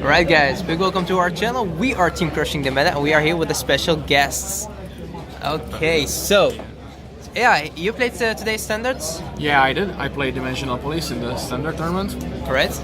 Alright guys, big welcome to our channel. We are Team Crushing the Meta and we are here with the special guests. Okay, so yeah, you played today's standards? Yeah, I did. I played Dimensional Police in the standard tournament. Correct?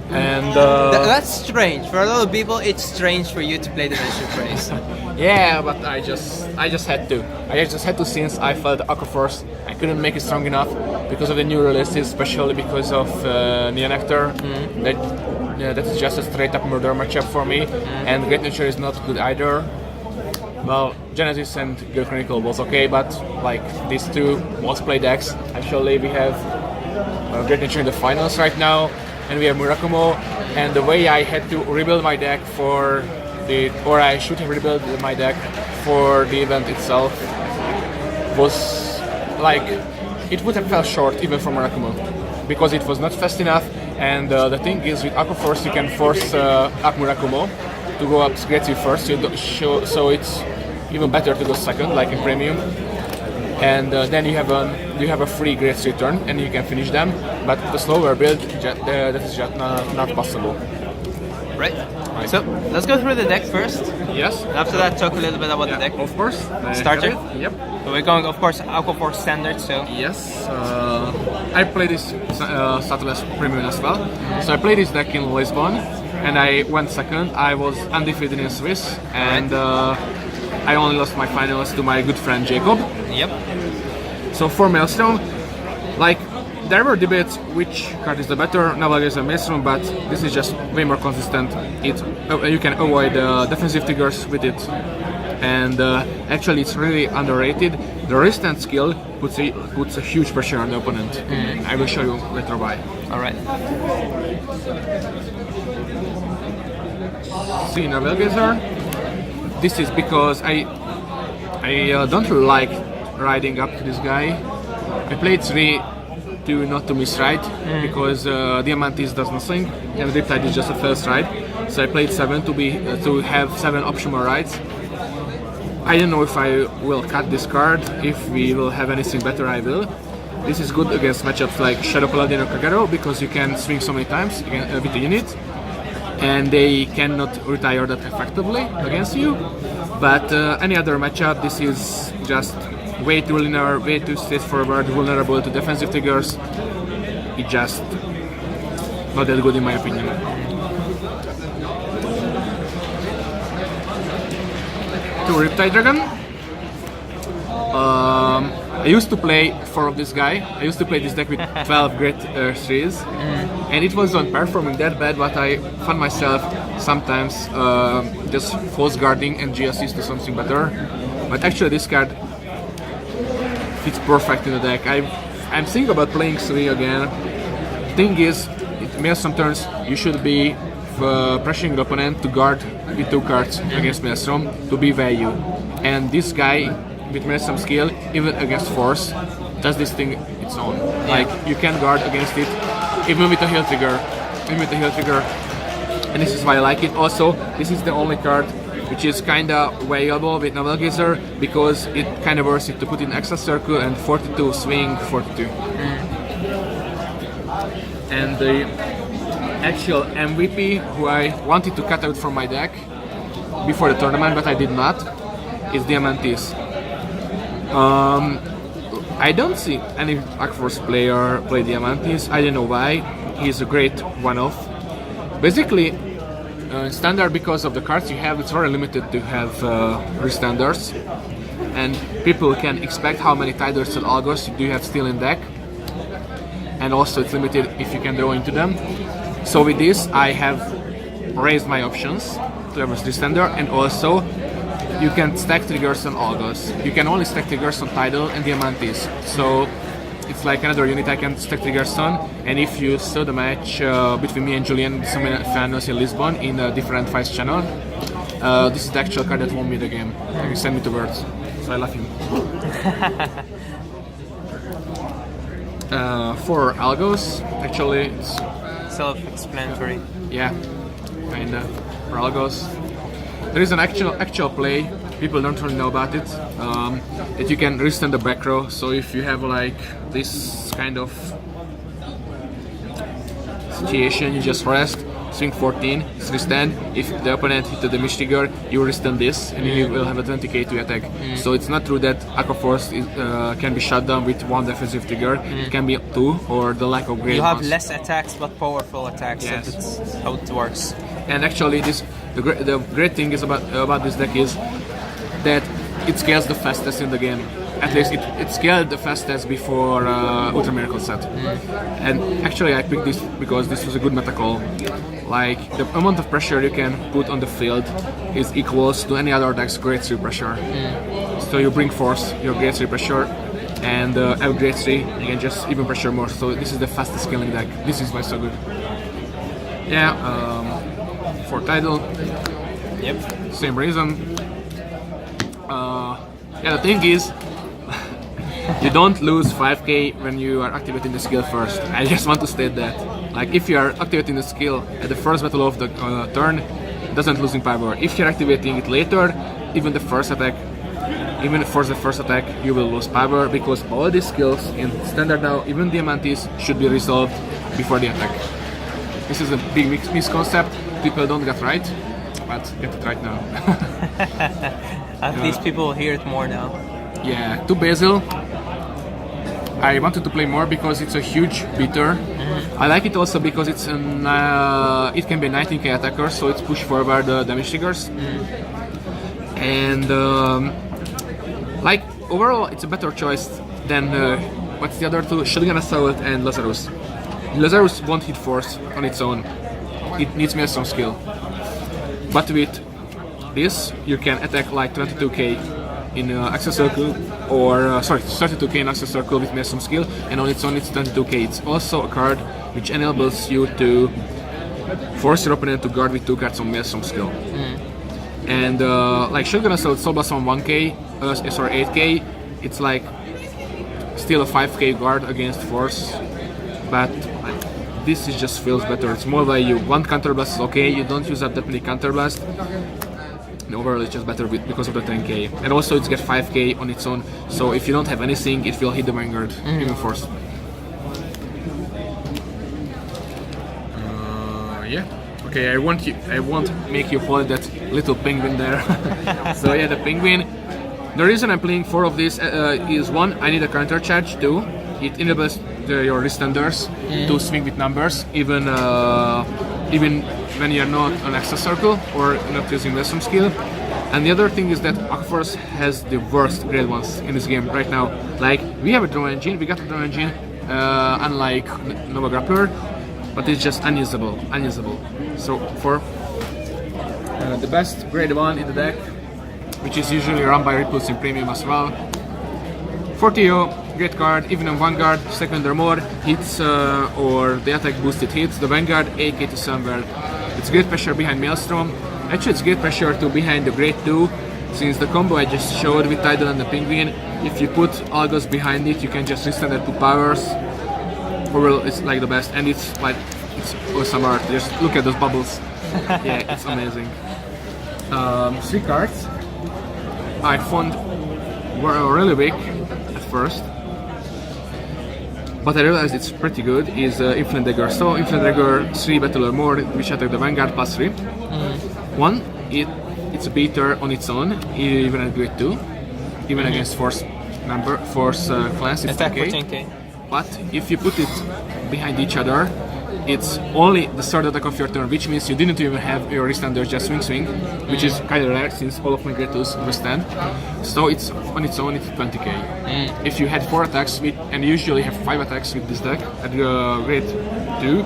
And that's strange. For a lot of people, it's strange for you to play Dimensional Police. yeah, but I just had to. I just had to since I felt Aqua Force. I couldn't make it strong enough because of the new releases, especially because of Neon Nectar. That is just a straight up murder matchup for me, and Great Nature is not good either. Well, Genesis and Girl Chronicle was okay, but like these two most played decks. Actually, we have Great Nature in the finals right now, and we have Murakumo. And the way I had to rebuild my deck or I should have rebuilt my deck for the event itself, was like it would have fell short even from Murakumo, because it was not fast enough. And the thing is, with Aqua Force, you can force up Murakumo to go up Great 3 first, so it's even better to go second, like in Premium. And then you have a free Great 3 turn, and you can finish them. But the slower build, that is just not possible. Right. So let's go through the deck first. Yes. After that, talk a little bit about the deck. Of course. Starter. Yep. So we're going, of course, Aqua Force standard. So yes. I played this Southwest Premium as well. So I played this deck in Lisbon, and I went second. I was undefeated in Swiss, and I only lost my finals to my good friend Jacob. Yep. So for Maelstrom, like there were debates which card is the better, Navalgaze or Maelstrom, but this is just way more consistent. You can avoid defensive triggers with it, and actually it's really underrated. The resistance skill puts a huge pressure on the opponent. I will show you later why. All right. See Navalgazer. This is because I don't really like riding up to this guy. I played 3 to not to misride, because Diamantis does nothing and Riptide is just a first ride. So I played 7 to have 7 optional rides. I don't know if I will cut this card. If we will have anything better, I will. This is good against matchups like Shadow Paladin or Kagero, because you can swing so many times with the unit, and they cannot retire that effectively against you. But any other matchup, this is just way too linear, way too straightforward, vulnerable to defensive triggers. It's just not that good in my opinion. To Riptide Dragon. I used to play 4 of this guy. I used to play this deck with 12 Great 3s, and it wasn't performing that bad, but I found myself sometimes just false guarding and GSs to something better. But actually this card fits perfect in the deck. I'm thinking about playing 3 again. Thing is, it Maelstrom turns you should be pressuring the opponent to guard with 2 cards against Maelstrom to be value. And this guy with Maelstrom skill, even against Force, does this thing its own. Like you can guard against it even with a heal trigger. And this is why I like it. Also, this is the only card which is kinda variable with Navalgazer, because it kinda worth it to put in extra circle and 42 swing 42. And the actual MVP who I wanted to cut out from my deck before the tournament, but I did not, is Diamantis. I don't see any Aqua Force player play Diamantis. I don't know why. He's a great one-off. Basically, standard, because of the cards you have, it's very limited to have restanders, and people can expect how many Tiders and Algos do you have still in deck, and also it's limited if you can draw into them. So with this I have raised my options to have a restander, and also you can stack triggers on Algos. You can only stack triggers on Tidal and Diamantis, so it's like another unit I can stack triggers on. And if you saw the match between me and Julian, some fans in Lisbon, in a different fights channel, this is the actual card that won me the game. He sent me the words, so I love him. For Algos, actually it's self-explanatory. Yeah, kinda. For Algos, there is an actual play, people don't really know about it, that you can restand the back row. So if you have like this kind of situation, you just rest, swing 14, it's restand. If the opponent hit the damage trigger, you restand this, and you will have a 20k to attack. So it's not true that Aqua Force can be shut down with one defensive trigger. It can be two, or the lack of great You have ones. less attacks but powerful attacks. Yes. So that's how it works. And actually, the great thing is about this deck is that it scales the fastest in the game. At least it scaled the fastest before Ultra Miracle set. And actually I picked this because this was a good meta call. Like, the amount of pressure you can put on the field is equals to any other deck's grade 3 pressure. So you bring force, your grade 3 pressure, and at grade 3 you can just even pressure more. So this is the fastest scaling deck. This is why it's so good. Yeah, for title, Yep. same reason. Yeah, the thing is, you don't lose 5k when you are activating the skill first. I just want to state that. Like, if you are activating the skill at the first battle of the turn, it doesn't losing power. If you're activating it later, even the first attack, you will lose power, because all these skills in standard now, even diamantes, should be resolved before the attack. This is a big misconcept. People don't get right, but get it right now. At least people hear it more now. Yeah, to Basil, I wanted to play more because it's a huge beater. I like it also because it's it can be a 19k attacker, so it's push forward the damage triggers. And like, overall, it's a better choice than what's the other two? Shotgun Assault and Lazarus. Lazarus won't hit force on its own. It needs some skill. But with this, you can attack like 22k in Access Circle, or 32k in Access Circle with some skill, and on its own it's 22k. It's also a card which enables you to force your opponent to guard with 2 cards on some skill. And like Shotgun Assault Soul Blast on 1k, 8k, it's like still a 5k guard against force, but this is just feels better. It's more value. One counterblast is okay, you don't use up that many counterblast. And overall it's just better because of the 10k. And also it's get 5k on its own, so if you don't have anything, it will hit the Vanguard, even force. Yeah. Okay, I won't make you hold that little penguin there. So yeah, the penguin. The reason I'm playing 4 of these is 1, I need a counter charge. 2, it enables your wristanders to swing with numbers, even when you're not on Access Circle or not using Lesson skill. And the other thing is that Aqua Force has the worst grade ones in this game right now. Like, we have a draw engine, unlike Nova Grappler, but it's just unusable. So for the best grade 1 in the deck, which is usually run by Repulse in Premium as well, Fortio, great card, even on Vanguard, second or more hits or the attack boosted hits, the Vanguard AK to somewhere. It's great pressure behind Maelstrom. Actually, it's great pressure to behind the grade 2, since the combo I just showed with Tidal and the Penguin, if you put Algos behind it, you can just restand at 2 powers. Overall, it's like the best, and it's awesome art. Just look at those bubbles. Yeah, it's amazing. 3 cards I found were really weak at first, but I realized it's pretty good. Is Infinite Dagger. So Infinite Dagger 3 battle or more, which attack the Vanguard plus 3. 1, it's a beater on its own, even at grade 2, even against force class. It's attack 10k. 14k. But if you put it behind each other, it's only the third attack of your turn, which means you didn't even have your wristanders just swing, which is kind of rare since all of my grade 2s withstand. So it's on its own, it's 20k. If you had 4 attacks and you usually have 5 attacks with this deck at grade 2,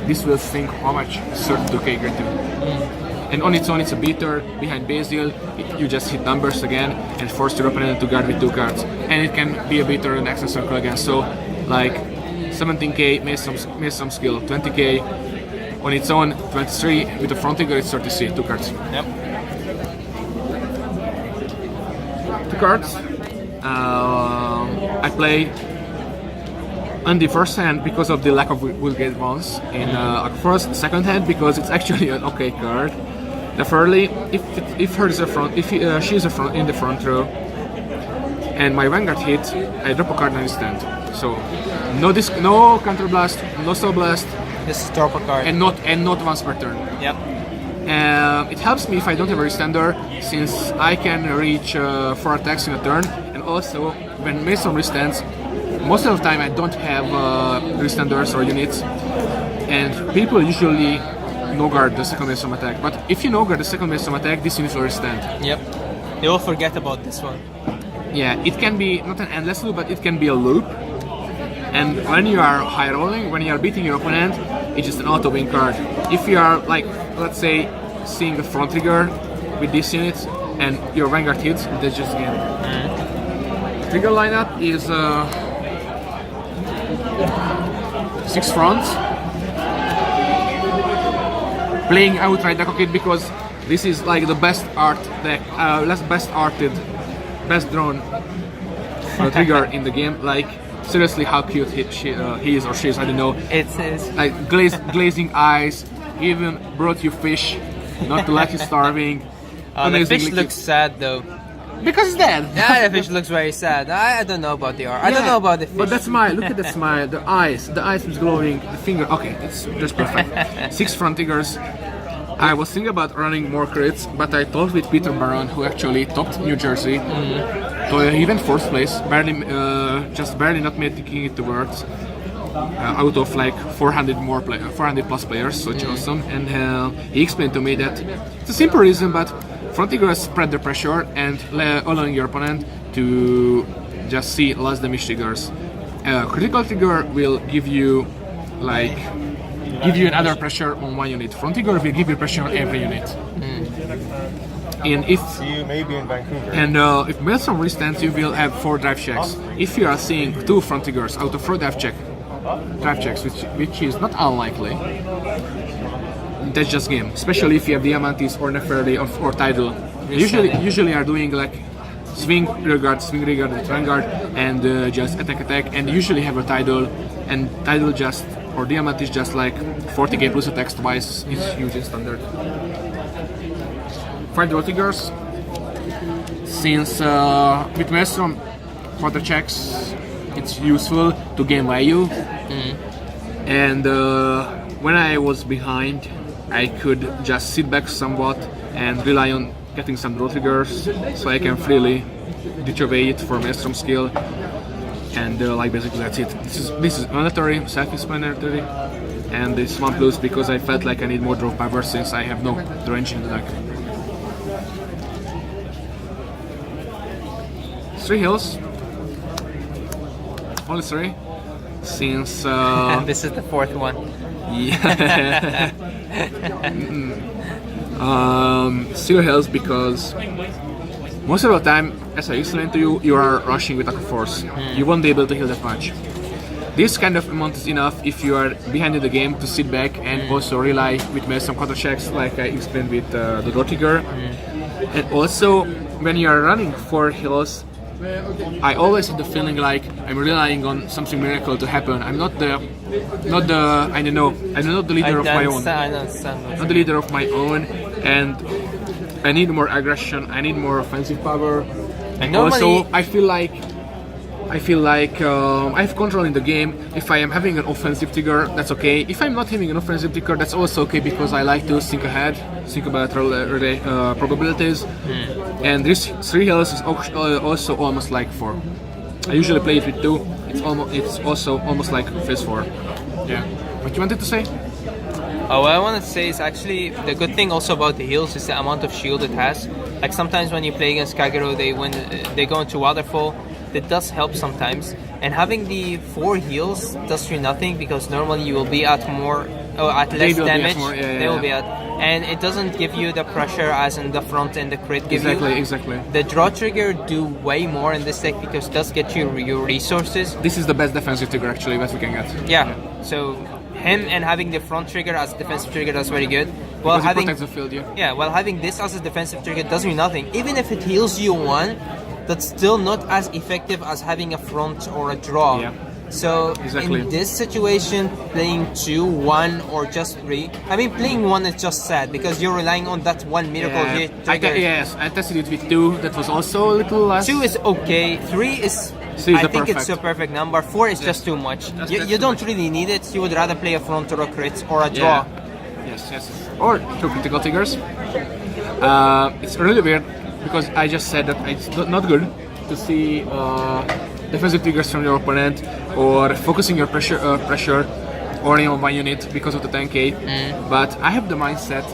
this will think how much? 32k grade 2. And on its own, it's a beater behind Basil. You just hit numbers again and force your opponent to guard with 2 cards. And it can be a beater in Access Circle again. So, like, 17k, made some skill, 20k on its own, 23 with the front trigger, it's 33, 2 cards. Yep. 2 cards. I play on the first hand because of the lack of Vulgate ones in Aqua Force. Second hand because it's actually an okay card. Definitely, if she's in the front row, and my Vanguard hit, I drop a card on instant. So no counter blast, no soul blast, Just drop a card. and not once per turn. Yep. It helps me if I don't have a restander, since I can reach 4 attacks in a turn, and also when Maelstrom restands, most of the time I don't have restanders or units, and people usually no-guard the second Maelstrom attack. But if you no-guard the second Maelstrom attack, this unit will restand. Yep. They will forget about this one. Yeah, it can be not an endless loop, but it can be a loop. And when you are high rolling, when you are beating your opponent, it's just an auto win card. If you are, like, let's say, seeing the front trigger with this unit and your Vanguard hits, that's just game. Trigger lineup is 6 fronts. Playing outright deck kit because this is like the best art deck, best arted, best drawn trigger in the game. Like, seriously, how cute he is or she is, I don't know. It's like glazing eyes, even brought you fish, not to let you starving. the fish looks sad though. Because it's dead. Yeah, the fish looks very sad. I don't know about the art. I don't know about the fish. But that smile, look at that smile, the eyes is glowing, the finger, okay, it's just perfect. 6 front triggers. I was thinking about running more crits, but I talked with Peter Baron, who actually topped New Jersey. So he went 4th place, just barely not making it to Worlds, out of like 400 plus players, so it's awesome. And he explained to me that it's a simple reason, but front triggers spread the pressure and allowing your opponent to just see less damage triggers. Critical trigger will give you another pressure on one unit. Front trigger will give you pressure on every unit. And if See you maybe in Vancouver. And if Maelstrom restands, you will have 4 drive checks. If you are seeing 2 front triggers out of 4 drive checks, which is not unlikely, that's just game. Especially if you have Diamantis or Nefertiti or Tidal. Usually are doing like swing regard with Vanguard, and just attack, and usually have a Tidal, and Tidal just or Diamantis just like 40k plus attacks twice is huge in standard. 5 draw triggers. Since with Maelstrom for the checks, it's useful to gain value. And when I was behind, I could just sit back somewhat and rely on getting some draw triggers, so I can freely ditch away it for Maelstrom skill. And like basically that's it. This is mandatory, self-explanatory, and this 1 plus because I felt like I need more draw power since I have no draw engine in the deck. 3 hills. Only 3. Since this is the 4th one. yeah. 0 hills because most of the time, as I explained to you, you are rushing with Aqua Force. You won't be able to heal that much. This kind of amount is enough if you are behind in the game to sit back and also rely with some counter checks, like I explained with the draw trigger. And also, when you are running 4 hills, I always have the feeling like I'm relying on something miracle to happen. I'm not the leader of my own. Not the leader of my own, and I need more aggression. I need more offensive power. And also, I feel like I have control in the game. If I am having an offensive trigger, that's okay. If I'm not having an offensive trigger, that's also okay because I like to think ahead, think about probabilities. And this 3 hills is also almost like 4. I usually play it with 2. It's also almost like phase 4. Yeah. What you wanted to say? What I want to say is actually the good thing also about the heals is the amount of shield it has. Like sometimes when you play against Kagero, they go into waterfall. That does help sometimes. And having the 4 heals does you nothing because normally you will be at less damage. They will be at, and it doesn't give you the pressure as in the front and the crit give you. Exactly. The draw trigger do way more in this deck because it does get you your resources. This is the best defensive trigger actually that we can get. Yeah. So him and having the front trigger as a defensive trigger, that's very good. Well, because it protects the field, while having this as a defensive trigger does you nothing. Even if it heals you 1, that's still not as effective as having a front or a draw. Yeah. So in this situation, playing 2, 1, or just 3. I mean, playing 1 is just sad because you're relying on that 1 miracle hit. Yes, I tested it with 2. That was also a little less. 2 is okay. 3 is C is I the think perfect. it's a perfect number. 4 is just too much. You don't really need it. You would rather play a front or a crit or a draw. Yes. Or 2 critical triggers. It's really weird because I just said that it's not good to see defensive triggers from your opponent or focusing your pressure only on one unit because of the 10k. But I have the mindset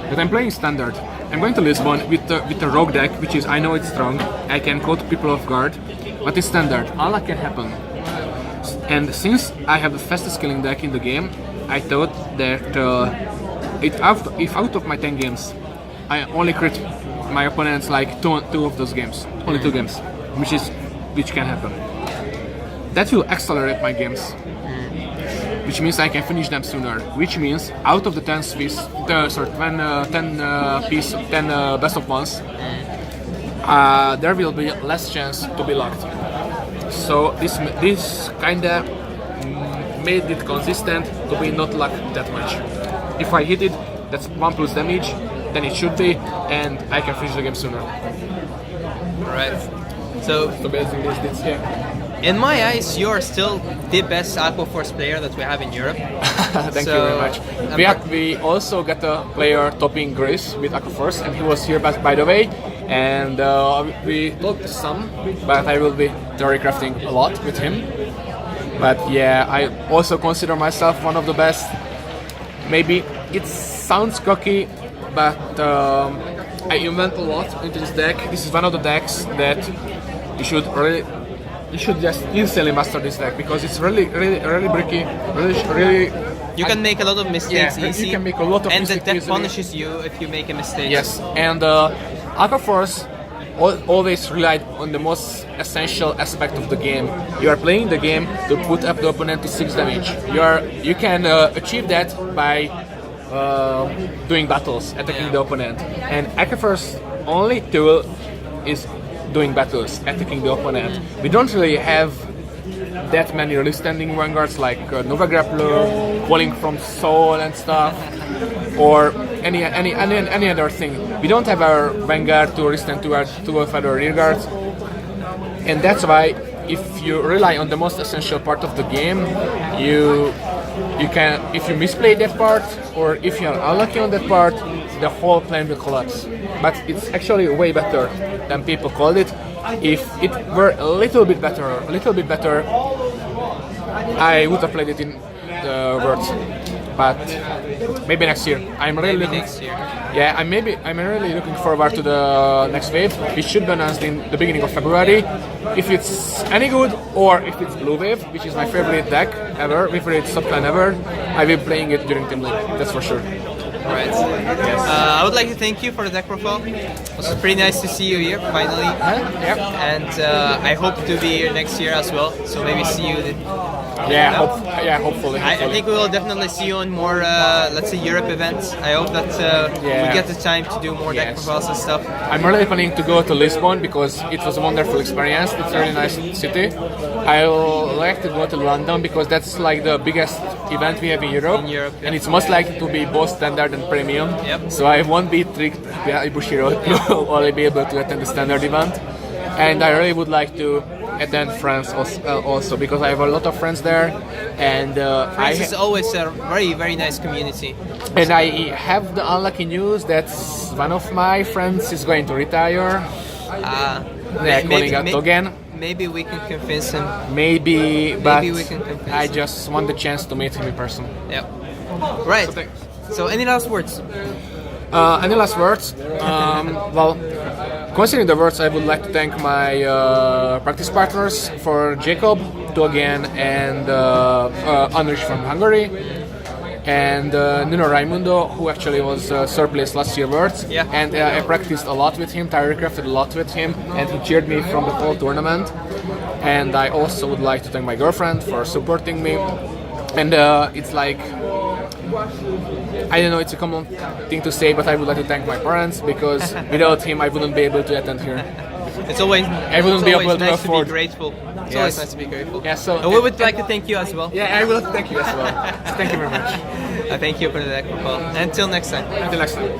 that I'm playing standard. I'm going to Lisbon with the rogue deck, which is, I know it's strong. I can caught people off guard, but it's standard. All that can happen. And since I have the fastest killing deck in the game, I thought that if out of my 10 games, I only crit my opponents like two of those games, only 2 games, which can happen. That will accelerate my games, which means I can finish them sooner. Which means out of the 10 best of ones, there will be less chance to be locked. So this kinda made it consistent to be not locked that much. If I hit it, that's 1+ damage, then it should be, and I can finish the game sooner. Right. So basically, this yeah. in my eyes, you're still the best Aqua Force player that we have in Europe. Thank you very much. We also got a player topping Greece with Aqua Force, and he was here by the way. And we talked some, but I will be theory crafting a lot with him. But yeah, I also consider myself one of the best. Maybe it sounds cocky, but I invent a lot into this deck. This is one of the decks that you should just instantly master this deck because it's really bricky, really. You can make a lot of mistakes easy. You can make a lot of and mistakes the deck easily. punishes you if you make a mistake. Yes, and Aqua Force always relied on the most essential aspect of the game. You are playing the game to put up the opponent to 6 damage. You can achieve that by doing battles, attacking the opponent. And Aqua Force only tool is doing battles, attacking the opponent. We don't really have that many really standing vanguards like Nova Grappler, Falling from Soul and stuff, or any other thing. We don't have our Vanguard to resist to our rear guards, and that's why if you rely on the most essential part of the game, you can, if you misplay that part or if you are unlucky on that part, the whole plan will collapse. But it's actually way better than people called it. If it were a little bit better, I would have played it in the Worlds. But maybe next year. I'm really looking forward to the next wave. It should be announced in the beginning of February. If it's any good, or if it's Blue Wave, which is my favorite deck ever, my favorite subclan ever, I will be playing it during Team League. That's for sure. Right. Yes. I would like to thank you for the deck profile. It was pretty nice to see you here finally. Yep. And I hope to be here next year as well. So maybe see you. Hopefully. I think we will definitely see you on more, let's say, Europe events. I hope that we get the time to do more deck profiles and stuff. I'm really planning to go to Lisbon because it was a wonderful experience. It's a really nice city. I would like to go to London because that's like the biggest event we have in Europe. And it's most likely to be both standard and premium. Yep. So I won't be tricked by Bushiroad to only be able to attend the standard event. And I really would like to attend France also because I have a lot of friends there, and France is always a very, very nice community. And I have the unlucky news that one of my friends is going to retire. They're calling out again. Maybe we can convince him. Maybe we can convince I him. just want the chance to meet him in person. Yep. Right. So any last words? Any last words? Well, considering the words, I would like to thank my practice partners for Jacob, Dogan, and Andris from Hungary, and Nuno Raimundo, who actually was third place last year Worlds. Yeah. And I practiced a lot with him, crafted a lot with him, and he cheered me from the whole tournament. And I also would like to thank my girlfriend for supporting me. And it's like, I don't know, it's a common thing to say, but I would like to thank my parents because without him I wouldn't be able to attend here. It's always I wouldn't be able to nice afford. to be grateful. It's always nice to be grateful. Yeah, so and we would like to thank you as well. Yeah, I will thank you as well. Thank you very much. Thank you for the deck profile. Until next time. Until next time.